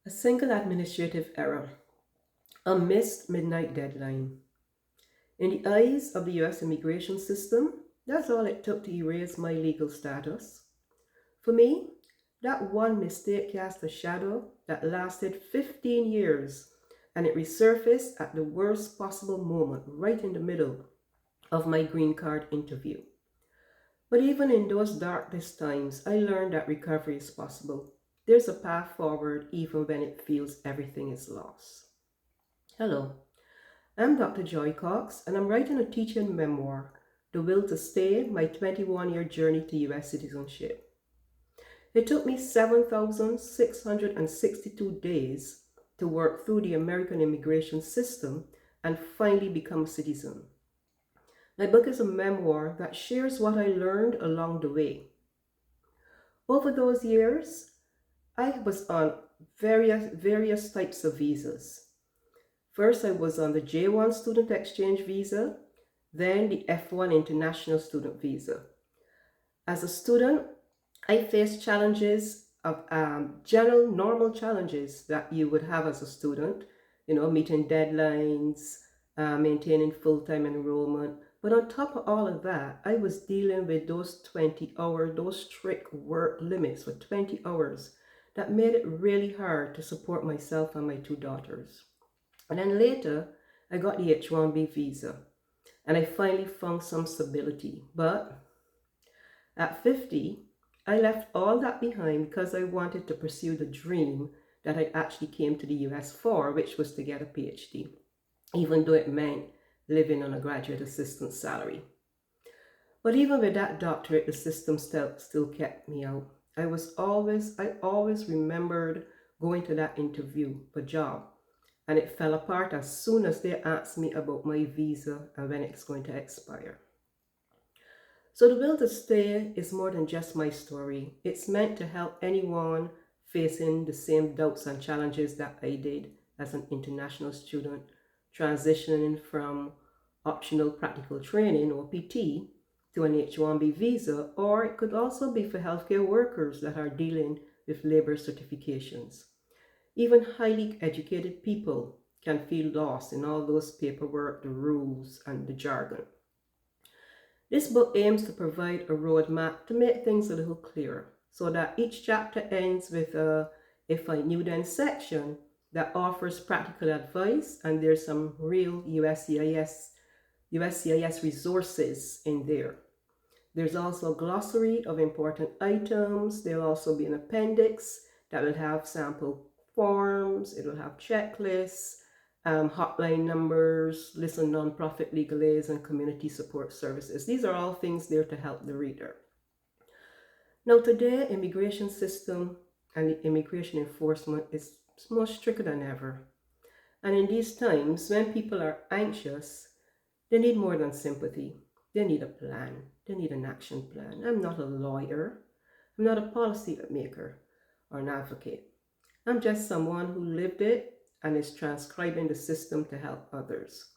A single administrative error, a missed midnight deadline. In the eyes of the US immigration system, that's all it took to erase my legal status. For me, that one mistake cast a shadow that lasted 15 years, and it resurfaced at the worst possible moment, right in the middle of my green card interview. But even in those darkest times, I learned that recovery is possible. There's a path forward even when it feels everything is lost. Hello, I'm Dr. Joy Cox, and I'm writing a teaching memoir, The Will to Stay, my 21-year journey to US citizenship. It took me 7,662 days to work through the American immigration system and finally become a citizen. My book is a memoir that shares what I learned along the way. Over those years, I was on various types of visas. First, I was on the J1 student exchange visa, then the F1 international student visa. As a student, I faced challenges of general normal challenges that you would have as a student, meeting deadlines, maintaining full-time enrollment. But on top of all of that, I was dealing with those those strict work limits for 20 hours that made it really hard to support myself and my two daughters. And then later, I got the H-1B visa, and I finally found some stability. But at 50, I left all that behind because I wanted to pursue the dream that I actually came to the US for, which was to get a PhD, even though it meant living on a graduate assistant salary. But even with that doctorate, the system still kept me out. I always remembered going to that interview for job, and it fell apart as soon as they asked me about my visa and when it's going to expire. So the will to stay is more than just my story. It's meant to help anyone facing the same doubts and challenges that I did as an international student, transitioning from optional practical training or PT to an H-1B visa, or it could also be for healthcare workers that are dealing with labor certifications. Even highly educated people can feel lost in all those paperwork, the rules, and the jargon. This book aims to provide a roadmap to make things a little clearer, so that each chapter ends with a "If I Knew Then" section that offers practical advice, and there's some real USCIS resources in there. There's also a glossary of important items. There'll also be an appendix that will have sample forms, it will have checklists, hotline numbers, list of nonprofit legal aids, and community support services. These are all things there to help the reader. Now today, immigration system and the immigration enforcement is more stricter than ever. And in these times, when people are anxious, they need more than sympathy. They need a plan. They need an action plan. I'm not a lawyer. I'm not a policy maker or an advocate. I'm just someone who lived it and is transcribing the system to help others.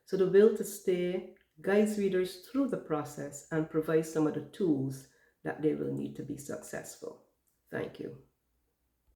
So the will to stay guides readers through the process and provides some of the tools that they will need to be successful. Thank you.